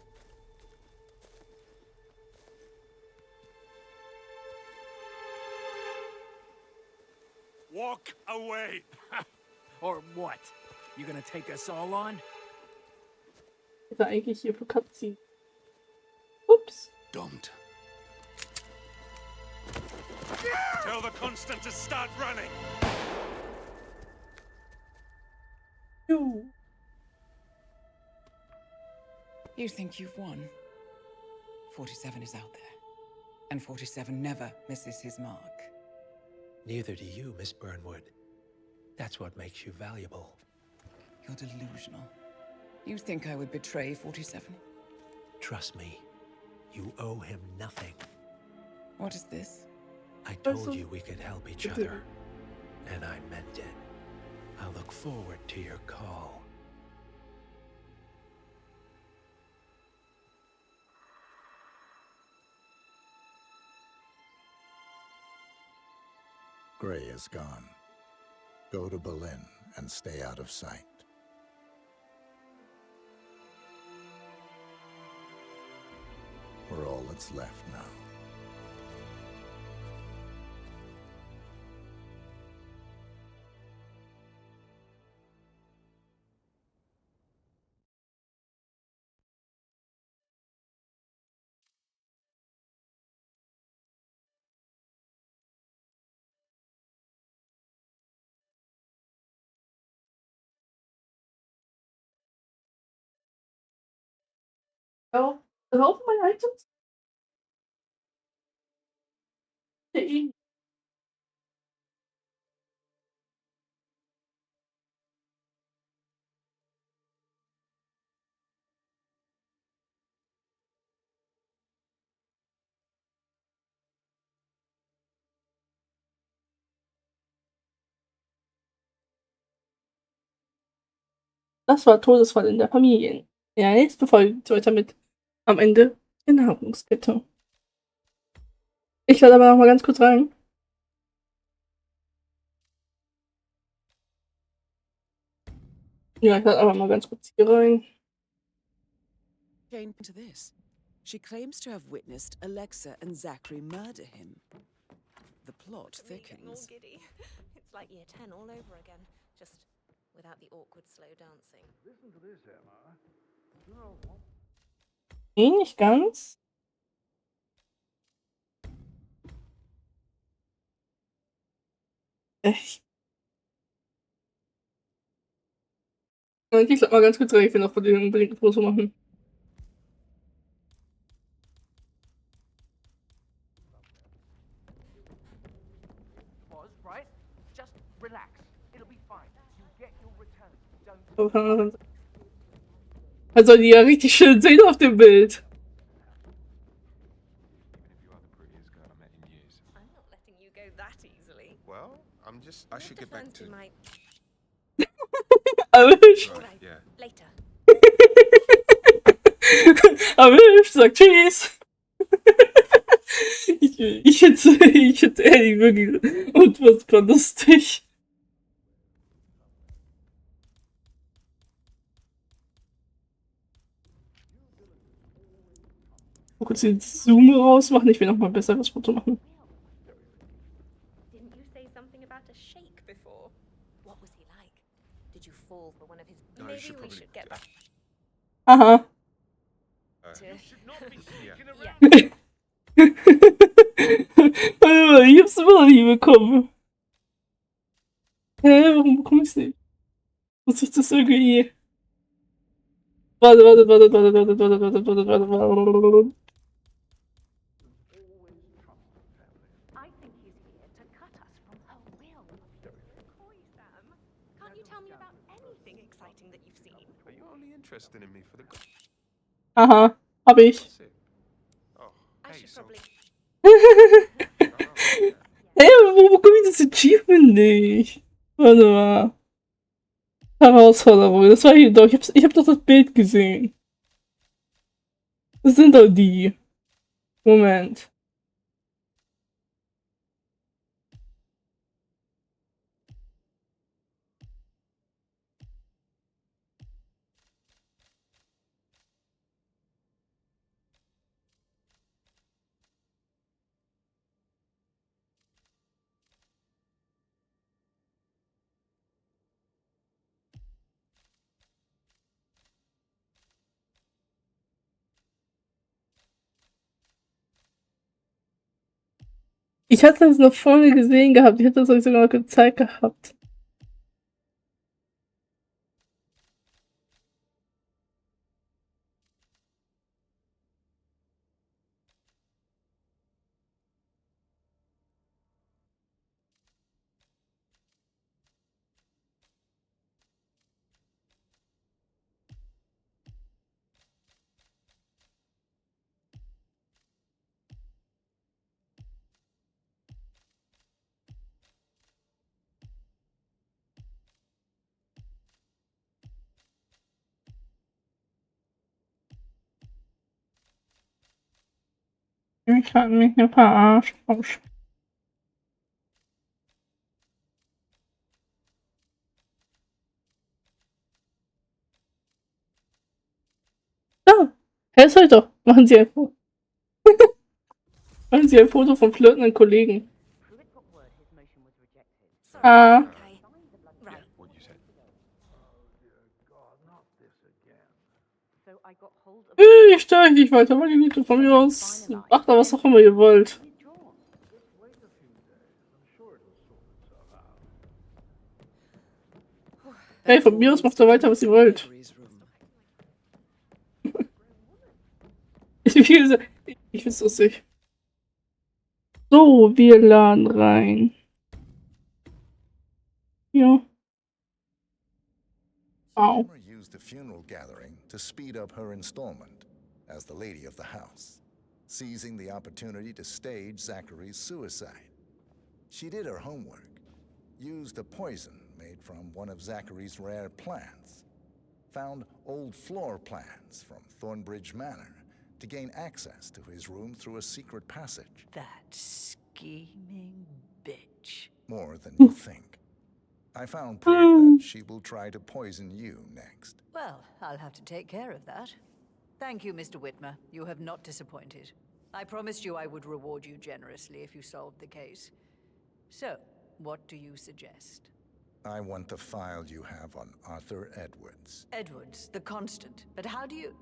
Walk away!
Or what? You gonna take us all on?
Ist er eigentlich hier für Cutscene? Ups.
Don't. Tell the Constant to start running!
No.
You think you've won? 47 is out there. And 47 never misses his mark.
Neither do you, Miss Burnwood. That's what makes you valuable.
You're delusional. You think I would betray 47?
Trust me, you owe him nothing.
What is this?
I told you we could help each other, and I meant it. I look forward to your call.
Gray is gone. Go to Berlin and stay out of sight. We're all that's left now.
Ja, auch mein Heizungs. Der ihn. Das war Todesfall in der Familie. In der nächsten Folge geht's weiter mit am Ende der Nahrungskette. Ich lade aber noch mal ganz kurz rein. Ja, ich lade aber mal ganz kurz hier rein.
Jane to this. She claims to have witnessed Alexa and Zachary murder him. The plot thickens.
All giddy. It's like year 10 all over again, just without the awkward slow dancing.
Listen to this, Emma. You know what?
Nee, nicht ganz. Echt? Ich lade mal ganz kurz rein, ich will noch von denen unbedingt ein Foto machen.
Was, right? Just relax. It'll be fine. You get your return. Don't.
Man soll die ja richtig schön sehen auf dem Bild.
I'm not letting you go that easily.
Well, I should get back to
my...
Erwischt.
Right, yeah.
Later.
Erwischt, sag tschüss. Ich hätte ehrlich wirklich unfassbar lustig. Mal kurz den Zoom rausmachen, ich will noch mal ein besseres Foto machen.
Didn't you say something about a shake before? What was he like? Did you fall for one of his...
No,
Maybe
should
we
probably-
should get back
Aha.
to...
Warte mal, ich hab's immer noch nicht bekommen. Hä, warum bekomme ich's nicht? Muss ich das irgendwie... Warte.
I think he's here to cut us from her will.
Coy, Sam. Can't you tell me about anything exciting that you've seen?
Are you only interested in me for the
Aha, hab ich.
Oh,
I should probably...
Hä, wo bekomme ich das Achievement nicht? Warte mal. Herausforderung, das war hier doch. Ich hab doch das Bild gesehen. Das sind doch die. Moment. Ich hatte das noch vorne gesehen gehabt. Ich hätte das euch sogar noch gezeigt gehabt. Ich hab mich hier verarscht. Ja, Herr Sollte, machen Sie ein Foto. Machen Sie ein Foto von flirtenden Kollegen. Ah. Ich störe euch nicht weiter, meine Güte, von mir aus. Macht da was auch immer ihr wollt. Hey, von mir aus macht ihr weiter, was ihr wollt. Ich find's lustig. So, wir laden rein. Ja. Au.
Emma used the funeral gathering to speed up her installment as the lady of the house, seizing the opportunity to stage Zachary's suicide. She did her homework, used a poison made from one of Zachary's rare plants, found old floor plans from Thornbridge Manor to gain access to his room through a secret passage.
That scheming bitch.
More than you think. I found proof that she will try to poison you next.
Well, I'll have to take care of that. Thank you, Mr. Whitmer. You have not disappointed. I promised you I would reward you generously if you solved the case. So, what do you suggest?
I want the file you have on Arthur Edwards.
Edwards, the constant. But how do you...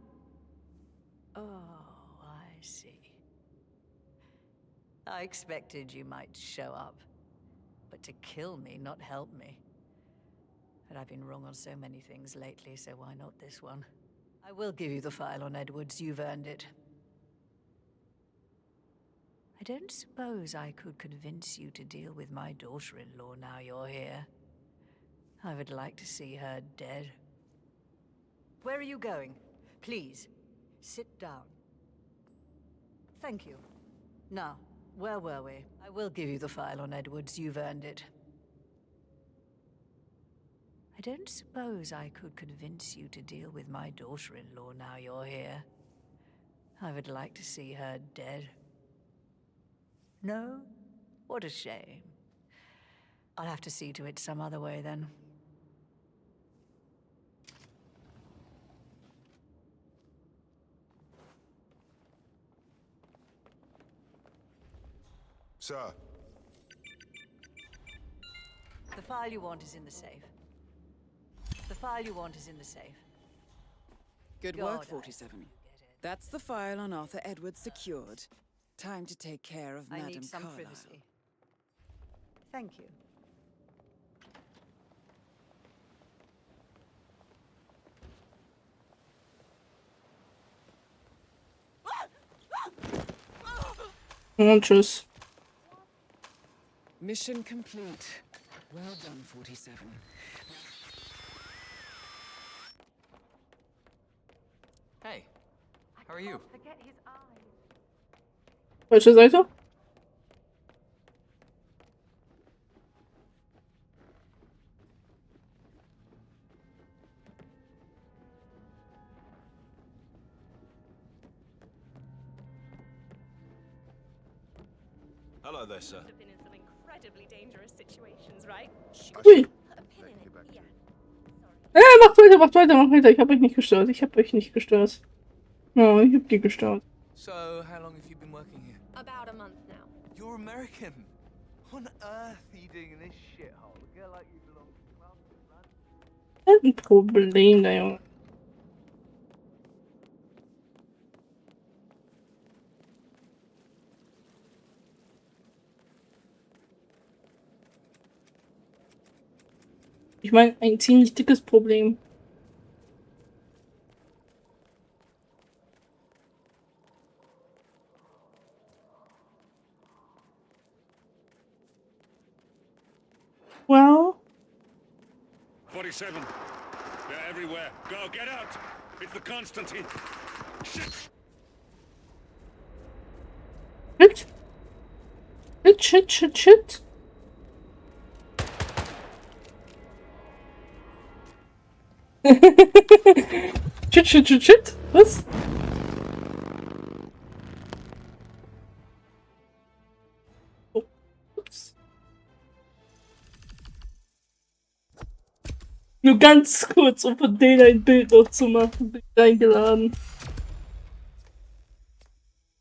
Oh, I see. I expected you might show up. But to kill me, not help me. But I've been wrong on so many things lately, so why not this one? I will give you the file on Edwards. You've earned it. I don't suppose I could convince you to deal with my daughter-in-law now you're here. I would like to see her dead. Where are you going? Please, sit down. Thank you. Now, where were we? I will give you the file on Edwards. You've earned it. I don't suppose I could convince you to deal with my daughter-in-law now you're here. I would like to see her dead. No? What a shame. I'll have to see to it some other way then.
Sir.
The file you want is in the safe. The file you want is in the safe.
Good
God,
work, 47. That's the file on Arthur Edwards secured. Time to take care of Madame
I need some
Carlisle.
privacy. Thank you.
Und tschüss.
Mission complete. Well done, 47.
Hey, how are you?
Forget his eyes.
Welche Seite?
Hello there, sir.
I've been in some incredibly dangerous situations, right?
Ui.
Put a pin in it. Yeah.
Macht weiter, macht weiter, macht weiter. Ich hab euch nicht gestört. Ich hab euch nicht gestört. Ja, ich hab die gestört.
So, how long have you been working here?
About a month now.
You're American. What on earth are you doing in this shithole? A girl like you belongs to clubs.
Ein Problem, der Junge. Ich meine, ein ziemlich dickes Problem. Well...
47. They're everywhere. Go, get out! It's the Constantine. Shit!
Shit. Shit. Was? Oh, ups. Nur ganz kurz, um von denen ein Bild noch zu machen, bin ich eingeladen.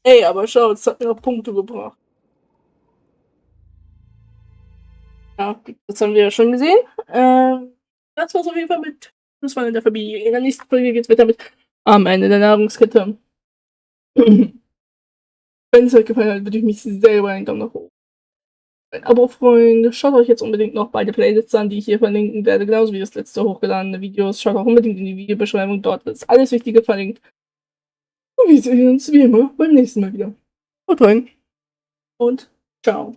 Ey, aber schau, es hat mir auch Punkte gebracht. Ja, das haben wir ja schon gesehen. Das war's auf jeden Fall mit Todesfall in der Familie. In der nächsten Folge geht's weiter mit am Ende der Nahrungskette. Wenn es euch gefallen hat, würde ich mich sehr über einen Daumen nach oben, ein Abo freuen. Schaut euch jetzt unbedingt noch beide Playlists an, die ich hier verlinken werde, genauso wie das letzte hochgeladene Videos. Schaut auch unbedingt in die Videobeschreibung, dort ist alles Wichtige verlinkt. Und wir sehen uns wie immer beim nächsten Mal wieder. Haut rein und ciao.